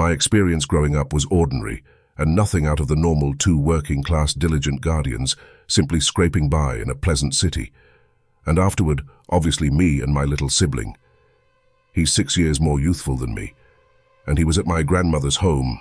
My experience growing up was ordinary, and nothing out of the normal two working-class diligent guardians, simply scraping by in a pleasant city. And afterward, obviously me and my little sibling. He's 6 years more youthful than me, and he was at my grandmother's home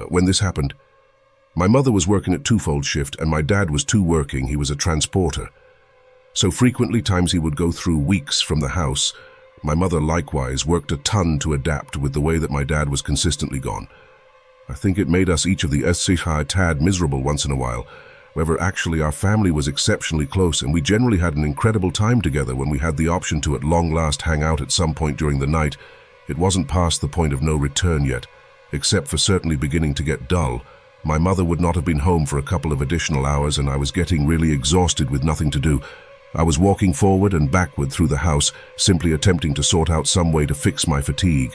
when this happened. My mother was working at twofold shift, and my dad was too working, he was a transporter. So frequently times he would go through weeks from the house. My mother likewise worked a ton to adapt with the way that my dad was consistently gone. I think it made us each of the a tad miserable once in a while. However, actually our family was exceptionally close, and we generally had an incredible time together when we had the option to at long last hang out at some point during the night. It wasn't past the point of no return yet, except for certainly beginning to get dull. My mother would not have been home for a couple of additional hours, and I was getting really exhausted with nothing to do. I was walking forward and backward through the house, simply attempting to sort out some way to fix my fatigue.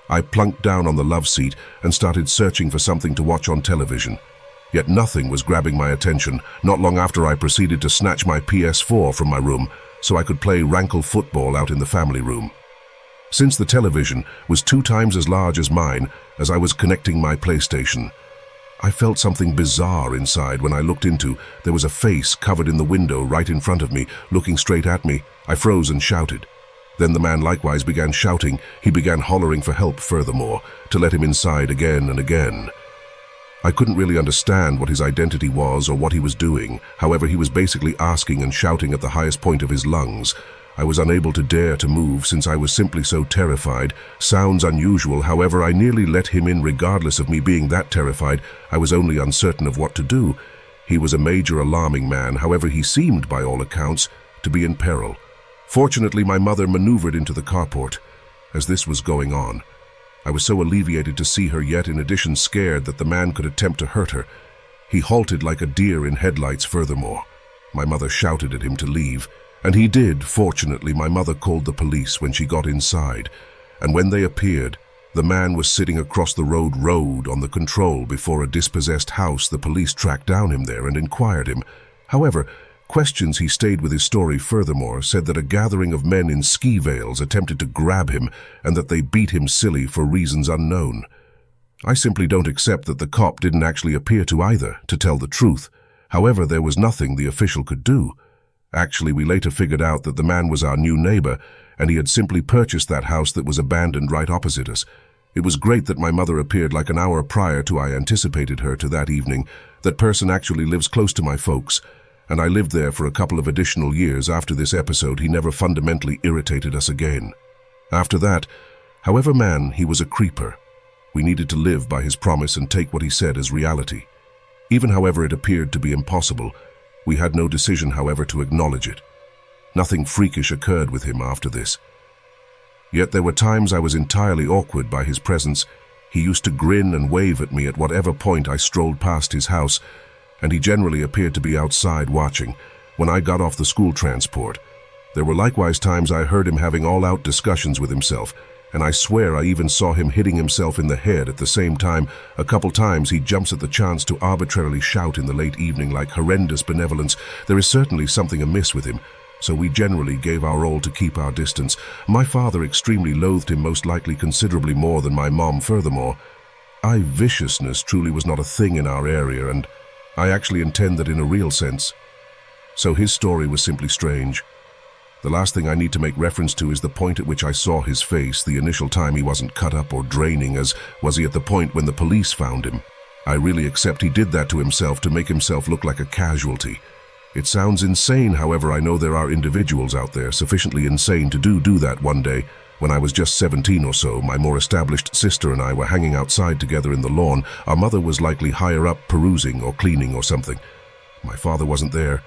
I plunked down on the love seat and started searching for something to watch on television. Yet nothing was grabbing my attention. Not long after, I proceeded to snatch my PS4 from my room so I could play rankle football out in the family room. Since the television was 2 times as large as mine as I was connecting my PlayStation, I felt something bizarre inside when I looked into. There was a face covered in the window right in front of me, looking straight at me. I froze and shouted. Then the man likewise began shouting. He began hollering for help furthermore, to let him inside again and again. I couldn't really understand what his identity was or what he was doing. However, he was basically asking and shouting at the highest point of his lungs. I was unable to dare to move since I was simply so terrified. Sounds unusual, however, I nearly let him in regardless of me being that terrified. I was only uncertain of what to do. He was a major alarming man, however, he seemed, by all accounts, to be in peril. Fortunately, my mother maneuvered into the carport as this was going on. I was so alleviated to see her, yet in addition scared that the man could attempt to hurt her. He halted like a deer in headlights furthermore. My mother shouted at him to leave, and he did. Fortunately, my mother called the police when she got inside, and when they appeared, the man was sitting across the road on the control before a dispossessed house. The police tracked down him there and inquired him. However, questions he stayed with his story furthermore said that a gathering of men in ski veils attempted to grab him and that they beat him silly for reasons unknown. I simply don't accept that the cop didn't actually appear to either, to tell the truth. However, there was nothing the official could do. Actually, we later figured out that the man was our new neighbor, and he had simply purchased that house that was abandoned right opposite us. It was great that my mother appeared like an hour prior to I anticipated her to that evening. That person actually lives close to my folks, and I lived there for a couple of additional years. After this episode, he never fundamentally irritated us again. After that, however, man, he was a creeper. We needed to live by his promise and take what he said as reality. Even however it appeared to be impossible, we had no decision, however, to acknowledge it. Nothing freakish occurred with him after this. Yet there were times I was entirely awkward by his presence. He used to grin and wave at me at whatever point I strolled past his house, and he generally appeared to be outside watching when I got off the school transport. There were likewise times I heard him having all-out discussions with himself, and I swear I even saw him hitting himself in the head at the same time. A couple times he jumps at the chance to arbitrarily shout in the late evening like horrendous benevolence. There is certainly something amiss with him, so we generally gave our all to keep our distance. My father extremely loathed him, most likely considerably more than my mom furthermore. Viciousness truly was not a thing in our area, and I actually intend that in a real sense. So his story was simply strange. The last thing I need to make reference to is the point at which I saw his face. The initial time he wasn't cut up or draining, as was he at the point when the police found him. I really accept he did that to himself to make himself look like a casualty. It sounds insane, however, I know there are individuals out there sufficiently insane to do that. One day, when I was just 17 or so, my more established sister and I were hanging outside together in the lawn. Our mother was likely higher up perusing or cleaning or something. My father wasn't there,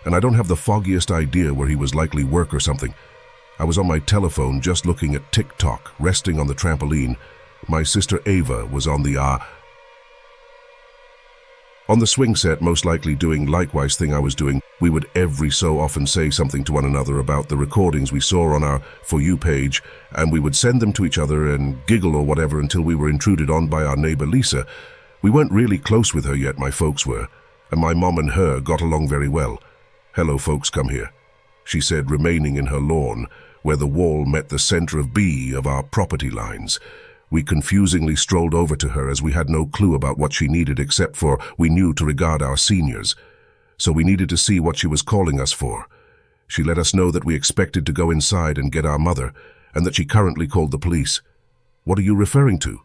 and I don't have the foggiest idea where he was, likely work or something. I was on my telephone just looking at TikTok, resting on the trampoline. My sister Ava was on the swing set, most likely doing likewise thing I was doing. We would every so often say something to one another about the recordings we saw on our For You page, and we would send them to each other and giggle or whatever until we were intruded on by our neighbor Lisa. We weren't really close with her yet, my folks were, and my mom and her got along very well. "Hello folks, come here," she said, remaining in her lawn, where the wall met the center of our property lines. We confusingly strolled over to her as we had no clue about what she needed except for we knew to regard our seniors. So we needed to see what she was calling us for. She let us know that we expected to go inside and get our mother, and that she currently called the police. "What are you referring to?"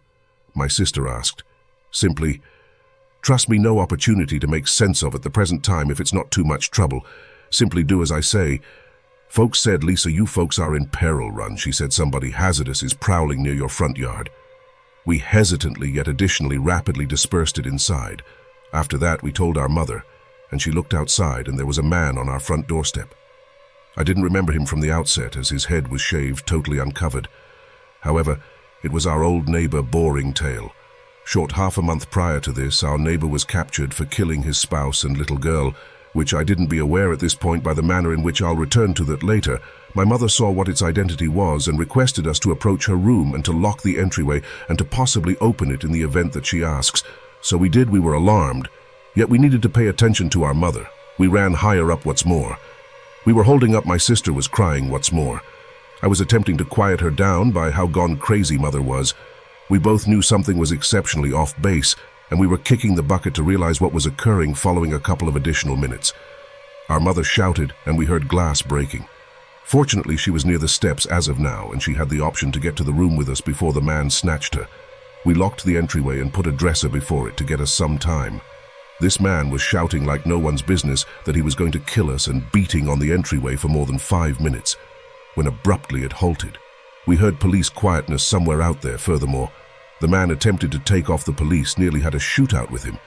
my sister asked. "Simply, trust me, no opportunity to make sense of at the present time if it's not too much trouble. Simply do as I say. Folks said, 'Lisa, you folks are in peril run.' She said somebody hazardous is prowling near your front yard." We hesitantly yet additionally rapidly dispersed it inside. After that, we told our mother, and she looked outside, and there was a man on our front doorstep. I didn't remember him from the outset, as his head was shaved, totally uncovered. However, it was our old neighbor Boring Tail. Short half a month prior to this, our neighbor was captured for killing his spouse and little girl, which I didn't be aware at this point by the manner in which I'll return to that later. My mother saw what its identity was and requested us to approach her room and to lock the entryway and to possibly open it in the event that she asks. So we did. We were alarmed, yet we needed to pay attention to our mother. We ran higher up, what's more. We were holding up. My sister was crying, what's more. I was attempting to quiet her down by how gone crazy mother was. We both knew something was exceptionally off base, and we were kicking the bucket to realize what was occurring following a couple of additional minutes. Our mother shouted, and we heard glass breaking. Fortunately, she was near the steps as of now, and she had the option to get to the room with us before the man snatched her. We locked the entryway and put a dresser before it to get us some time. This man was shouting like no one's business that he was going to kill us and beating on the entryway for more than 5 minutes, when abruptly it halted. We heard police quietness somewhere out there. Furthermore, the man attempted to take off the police, nearly had a shootout with him.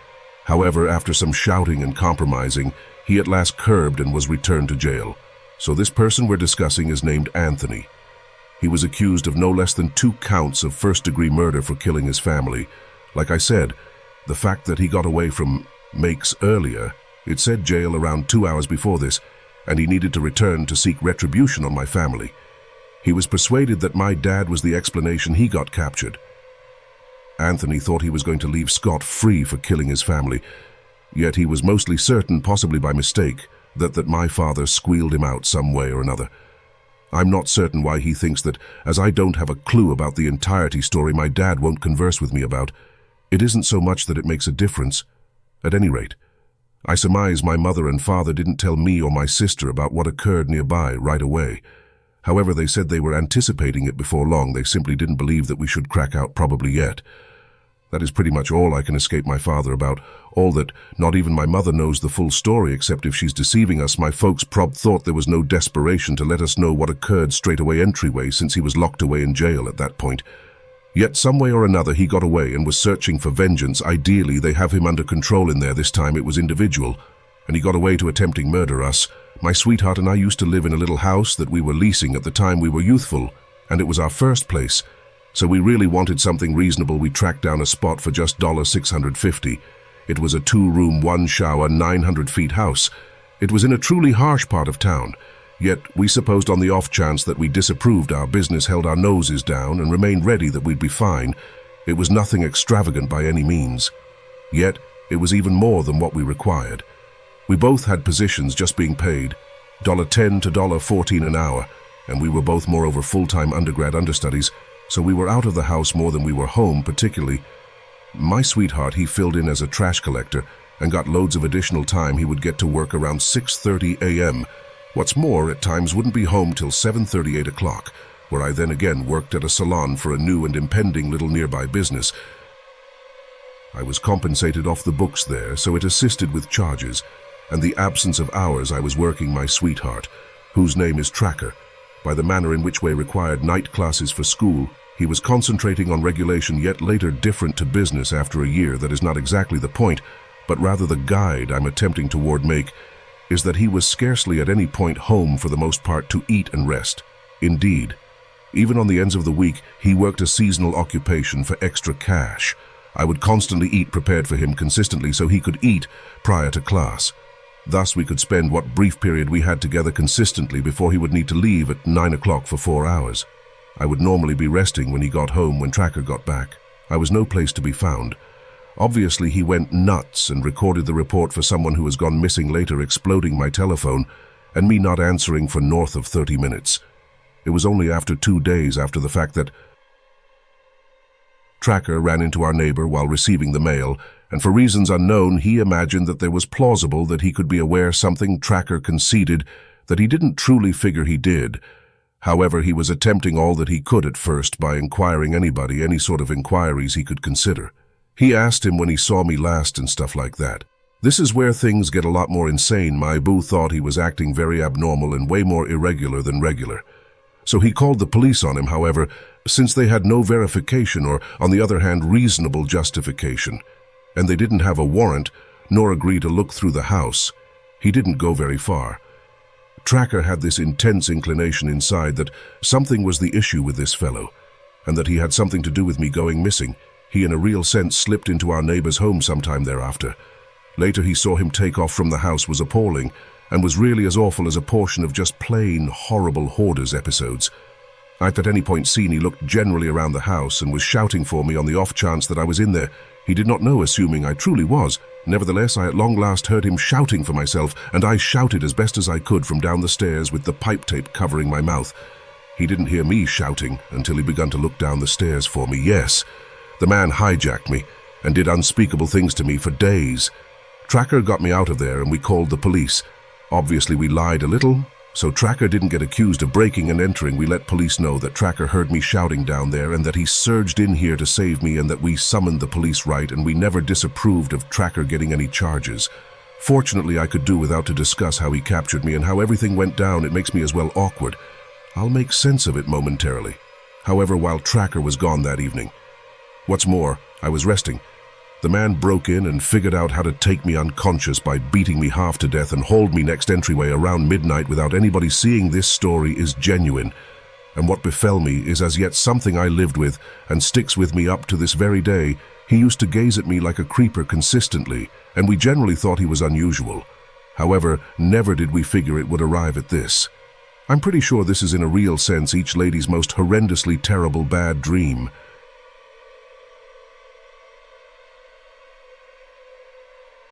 However, after some shouting and compromising, he at last curbed and was returned to jail. So this person we're discussing is named Anthony. He was accused of no less than 2 counts of first-degree murder for killing his family. Like I said, the fact that he got away from Makes earlier, it said jail around 2 hours before this, and he needed to return to seek retribution on my family. He was persuaded that my dad was the explanation he got captured. Anthony thought he was going to leave scot-free for killing his family, yet he was mostly certain, possibly by mistake, that my father squealed him out some way or another. I'm not certain why he thinks that, as I don't have a clue about the entirety story, my dad won't converse with me about. It isn't so much that it makes a difference. At any rate, I surmise my mother and father didn't tell me or my sister about what occurred nearby right away. However, they said they were anticipating it before long. They simply didn't believe that we should crack out probably yet. That is pretty much all I can escape my father about. All that not even my mother knows the full story, except if she's deceiving us. My folks thought there was no desperation to let us know what occurred straight away entryway, since he was locked away in jail at that point. Yet some way or another he got away and was searching for vengeance. Ideally, they have him under control in there. This time it was individual, and he got away to attempting murder us. My sweetheart and I used to live in a little house that we were leasing at the time we were youthful, and it was our first place. So we really wanted something reasonable. We tracked down a spot for just $650. It was a 2-room, 1-shower, 900 feet house. It was in a truly harsh part of town. Yet we supposed on the off chance that we disapproved our business, held our noses down, and remained ready that we'd be fine. It was nothing extravagant by any means. Yet it was even more than what we required. We both had positions just being paid, $10 to $14 an hour, and we were both moreover full-time undergrad understudies, so we were out of the house more than we were home. Particularly my sweetheart, he filled in as a trash collector and got loads of additional time. He would get to work around 6:30 a.m. What's more, at times wouldn't be home till 7:30, 8 o'clock, where I then again worked at a salon for a new and impending little nearby business. I was compensated off the books there, so it assisted with charges, and the absence of hours I was working my sweetheart, whose name is Tracker. By the manner in which we required night classes for school, he was concentrating on regulation, yet later different to business after a year. That is not exactly the point, but rather the guide I'm attempting toward make, is that he was scarcely at any point home for the most part to eat and rest. Indeed, even on the ends of the week, he worked a seasonal occupation for extra cash. I would constantly eat prepared for him consistently so he could eat prior to class. Thus, we could spend what brief period we had together consistently before he would need to leave at 9 o'clock for 4 hours. I would normally be resting when he got home. When Tracker got back, I was no place to be found. Obviously, he went nuts and recorded the report for someone who has gone missing later, exploding my telephone and me not answering for north of 30 minutes. It was only after 2 days after the fact that Tracker ran into our neighbor while receiving the mail, and for reasons unknown, he imagined that there was plausible that he could be aware something Tracker conceded that he didn't truly figure he did. However, he was attempting all that he could at first by inquiring anybody, any sort of inquiries he could consider. He asked him when he saw me last and stuff like that. This is where things get a lot more insane. My boo thought he was acting very abnormal and way more irregular than regular. So he called the police on him, however, since they had no verification or, on the other hand, reasonable justification. And they didn't have a warrant, nor agree to look through the house. He didn't go very far. Tracker had this intense inclination inside that something was the issue with this fellow, and that he had something to do with me going missing. He in a real sense slipped into our neighbor's home sometime thereafter. Later he saw him take off from the house was appalling, and was really as awful as a portion of just plain, horrible Hoarders episodes. I'd at any point seen he looked generally around the house and was shouting for me on the off chance that I was in there. He did not know, assuming I truly was. Nevertheless, I at long last heard him shouting for myself, and I shouted as best as I could from down the stairs with the pipe tape covering my mouth. He didn't hear me shouting until he began to look down the stairs for me. Yes, the man hijacked me and did unspeakable things to me for days. Tracker got me out of there and we called the police. Obviously we lied a little, so Tracker didn't get accused of breaking and entering. We let police know that Tracker heard me shouting down there and that he surged in here to save me and that we summoned the police right, and we never disapproved of Tracker getting any charges. Fortunately, I could do without to discuss how he captured me and how everything went down. It makes me as well awkward. I'll make sense of it momentarily. However, while Tracker was gone that evening. What's more, I was resting. The man broke in and figured out how to take me unconscious by beating me half to death and hauled me next entryway around midnight without anybody seeing. This story is genuine, and what befell me is as yet something I lived with and sticks with me up to this very day. He used to gaze at me like a creeper consistently, and we generally thought he was unusual. However, never did we figure it would arrive at this. I'm pretty sure this is in a real sense each lady's most horrendously terrible bad dream.